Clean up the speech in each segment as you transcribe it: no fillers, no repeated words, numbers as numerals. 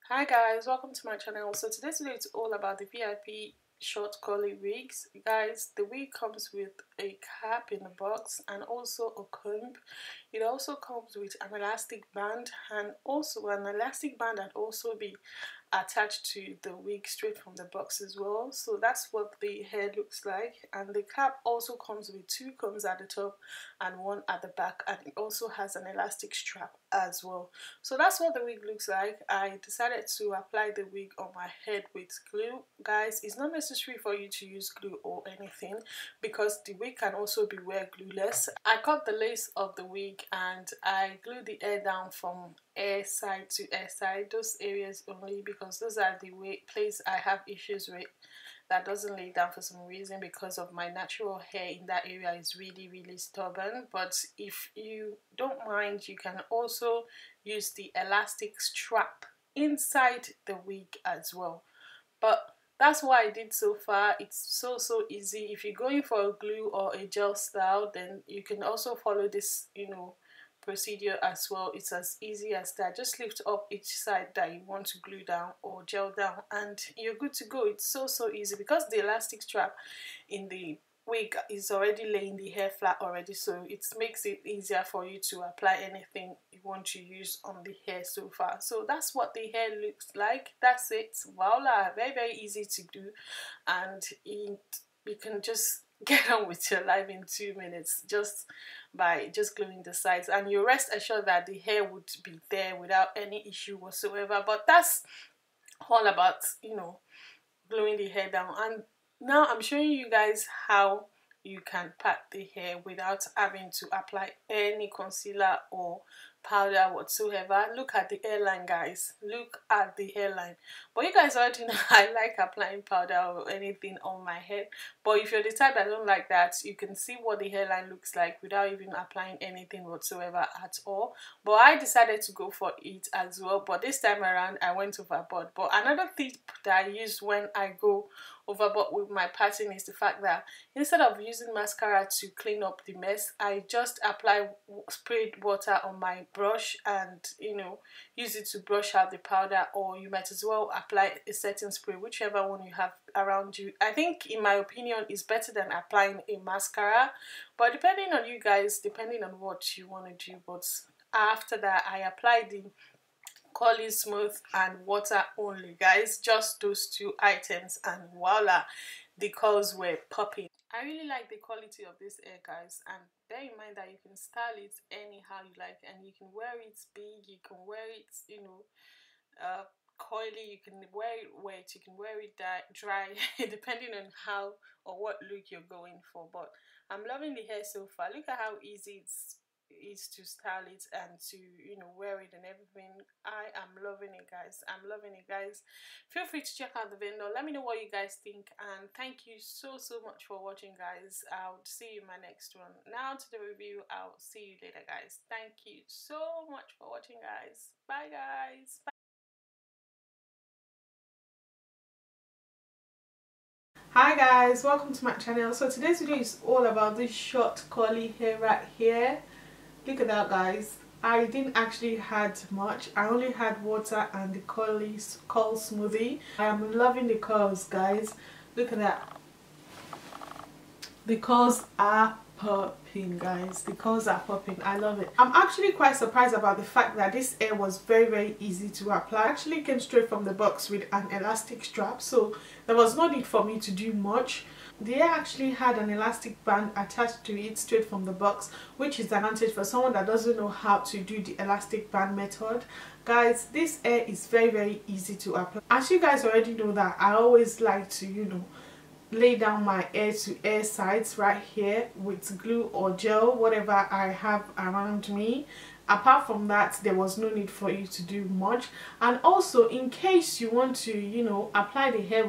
Hi guys, welcome to my channel. So today's video is all about the VIP short curly wigs. Guys, the wig comes with a cap in the box and also a comb. It also comes with an elastic band and also an elastic band that also be attached to the wig straight from the box as well. So that's what the hair looks like, and the cap also comes with two combs at the top and one at the back, and it also has an elastic strap as well. So that's what the wig looks like. I decided to apply the wig on my head with glue. Guys, it's not necessary for you to use glue or anything because the wig can also be wear glueless. I cut the lace of the wig and I glued the hair down from air side to air side, those areas only, because those are the place I have issues with, that doesn't lay down for some reason because of my natural hair in that area is really stubborn. But if you don't mind, you can also use the elastic strap inside the wig as well. But that's what I did so far. It's so easy. If you're going for a glue or a gel style, then you can also follow this procedure as well. It's as easy as that. Just lift up each side that you want to glue down or gel down and you're good to go. It's so easy because the elastic strap in the wig is already laying the hair flat already, so it makes it easier for you to apply anything you want to use on the hair so far. So that's what the hair looks like. That's it. Voila, very easy to do, and you can just get on with your life in 2 minutes just by gluing the sides, and you rest assured that the hair would be there without any issue whatsoever. But that's all about gluing the hair down. And now I'm showing you guys how you can pat the hair without having to apply any concealer or powder whatsoever. Look at the hairline, guys. Look at the hairline. But you guys already know I like applying powder or anything on my head. But if you're the type that don't like that, you can see what the hairline looks like without even applying anything whatsoever at all. But I decided to go for it as well. But this time around, I went overboard. But another tip that I use when I go overboard with my patting is the fact that instead of using mascara to clean up the mess, I just apply sprayed water on my brush and use it to brush out the powder, or you might as well apply a setting spray, whichever one you have around you. I think, in my opinion, is better than applying a mascara, but depending on you guys, depending on what you want to do. But after that, I apply the curly smooth and water only, guys. Just those two items and voila, the curls were popping. I really like the quality of this hair, guys, and bear in mind that you can style it anyhow you like, and you can wear it big, you can wear it coily, you can wear it wet, you can wear it dry depending on how or what look you're going for. But I'm loving the hair so far. Look at how easy it is to style it and to wear it and everything. I am loving it, guys. I'm loving it, guys. Feel free to check out the vendor. Let me know what you guys think, and thank you so much for watching, guys. I'll see you in my next one. Now to the review. I'll see you later, guys. Thank you so much for watching, guys. Bye, guys. Bye. Hi guys, welcome to my channel. So today's video is all about this short curly hair right here. Look at that, guys. I didn't actually had much. I only had water and the curl smoothie. I am loving the curls, guys. Look at that. The curls are popping, guys. The curls are popping. I love it. I'm actually quite surprised about the fact that this hair was very easy to apply. It actually came straight from the box with an elastic strap, so there was no need for me to do much. The hair actually had an elastic band attached to it straight from the box, which is an advantage for someone that doesn't know how to do the elastic band method. Guys, this hair is very easy to apply. As you guys already know that I always like to lay down my hair to hair sides right here with glue or gel, whatever I have around me. Apart from that, there was no need for you to do much. And also, in case you want to apply the hair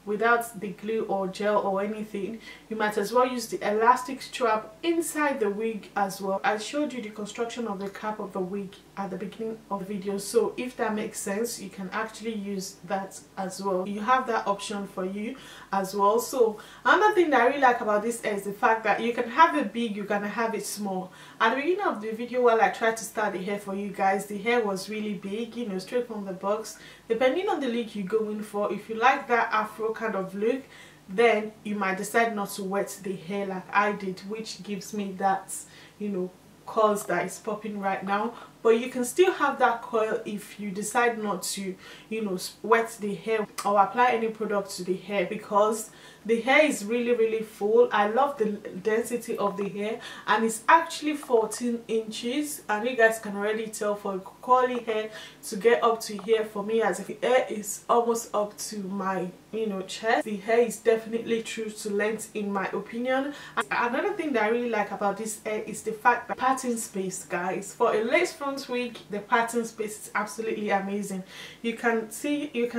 without the glue or gel or anything, you might as well use the elastic strap inside the wig as well. I showed you the construction of the cap of the wig at the beginning of the video, so if that makes sense, you can actually use that as well. You have that option for you as well. So another thing that I really like about this hair is the fact that you can have it big, you can have it small. At the beginning of the video, while I tried to start the hair for you guys, the hair was really big, you know, straight from the box. Depending on the look you go in for, if you like that afro kind of look, then you might decide not to wet the hair like I did, which gives me that, you know, curls that is popping right now. But you can still have that coil if you decide not to, you know, wet the hair or apply any product to the hair, because the hair is really full. I love the density of the hair, and it's actually 14 inches, and you guys can already tell for curly hair to get up to here, for me, as if the hair is almost up to my, you know, chest. The hair is definitely true to length in my opinion. And another thing that I really like about this hair is the fact that parting space, guys. For a lace front wig, the parting space is absolutely amazing. You can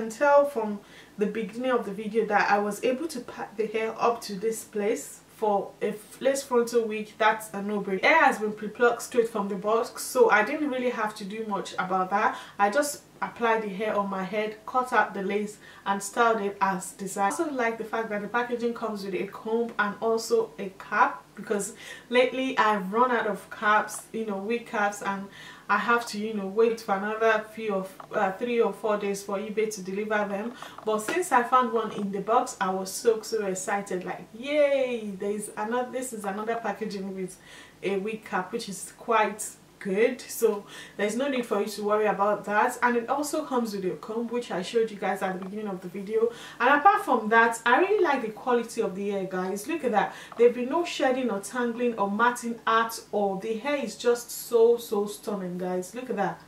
tell from the beginning of the video that I was able to part the hair up to this place. For a lace frontal wig, that's a no-brainer. The hair has been pre-plucked straight from the box, so I didn't really have to do much about that. I just applied the hair on my head, cut out the lace, and styled it as desired. I also like the fact that the packaging comes with a comb and also a cap, because lately I've run out of caps, you know, wig caps, and I have to, you know, wait for another 3 or 4 days for eBay to deliver them. But since I found one in the box, I was so excited, like, yay, this is another packaging with a wig cap, which is quite good. So there's no need for you to worry about that. And it also comes with a comb, which I showed you guys at the beginning of the video. And apart from that, I really like the quality of the hair, guys. Look at that. There've been no shedding or tangling or matting at all. The hair is just so stunning, guys. Look at that.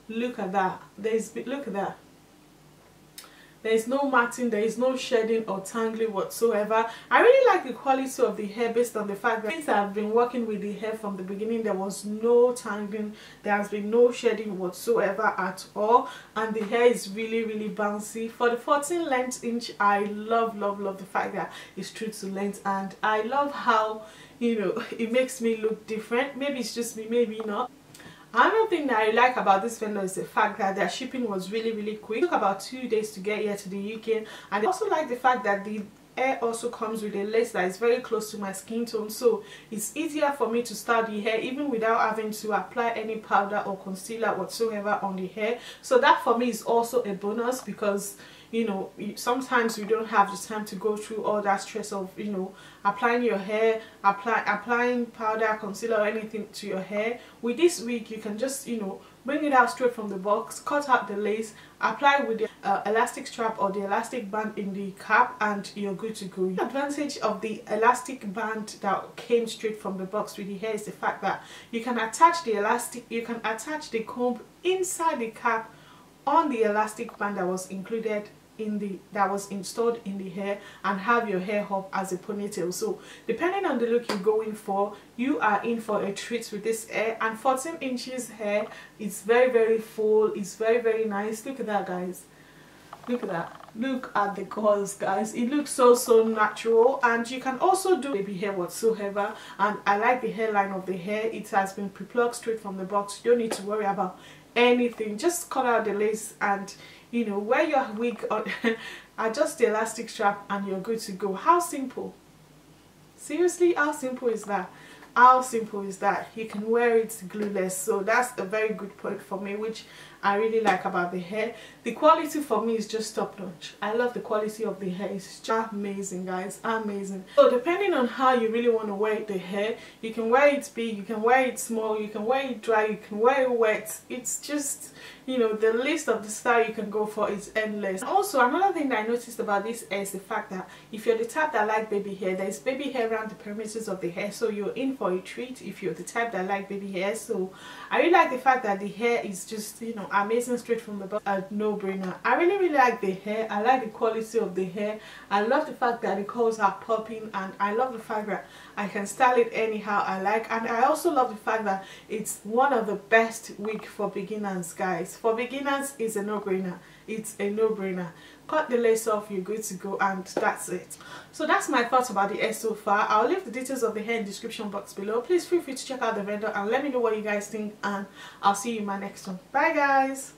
Look at that. Look at that. There is no matting, there is no shedding or tangling whatsoever. I really like the quality of the hair based on the fact that since I've been working with the hair from the beginning, there was no tangling, there has been no shedding whatsoever at all, and the hair is really bouncy. For the 14 length inch, I love the fact that it's true to length, and I love how, you know, it makes me look different. Maybe it's just me, maybe not. Another thing that I like about this vendor is the fact that their shipping was really quick. It took about 2 days to get here to the UK, and I also like the fact that the hair also comes with a lace that is very close to my skin tone, so it's easier for me to style the hair even without having to apply any powder or concealer whatsoever on the hair. So that for me is also a bonus, because, you know, sometimes you don't have the time to go through all that stress of, you know, applying your hair, applying powder, concealer, or anything to your hair. With this wig, you can just, you know, bring it out straight from the box, cut out the lace, apply with the elastic strap or the elastic band in the cap, and you're good to go. The advantage of the elastic band that came straight from the box with the hair is the fact that you can attach the elastic, you can attach the comb inside the cap on the elastic band that was included in the installed in the hair, and have your hair up as a ponytail. So depending on the look you're going for, you are in for a treat with this hair. And 14 inches hair, it's very full, it's very nice. Look at that, guys. Look at that. Look at the curls, guys. It looks so natural. And you can also do baby hair whatsoever, and I like the hairline of the hair. It has been pre-plucked straight from the box. You don't need to worry about anything. Just cut out the lace and, you know, wear your wig on, adjust the elastic strap, and you're good to go. How simple. Seriously, how simple is that? How simple is that? You can wear it glueless. So that's a very good point for me, which I really like about the hair. The quality for me is just top notch. I love the quality of the hair. It's just amazing, guys, amazing. So depending on how you really want to wear the hair, you can wear it big, you can wear it small, you can wear it dry, you can wear it wet. It's just, you know, the list of the style you can go for is endless. Also, another thing that I noticed about this hair is the fact that if you're the type that like baby hair, there's baby hair around the perimeters of the hair, so you're in for a treat if you're the type that like baby hair. So I really like the fact that the hair is just, you know, amazing straight from the box. A no-brainer. I really like the hair. I like the quality of the hair. I love the fact that the curls are popping, and I love the fact that I can style it anyhow I like. And I also love the fact that it's one of the best wig for beginners, guys. For beginners, it's a no-brainer. It's a no-brainer. cut the lace off, you're good to go, and that's it. So that's my thoughts about the hair so far. I'll leave the details of the hair in the description box below. Please feel free to check out the vendor and let me know what you guys think, and I'll see you in my next one. Bye guys.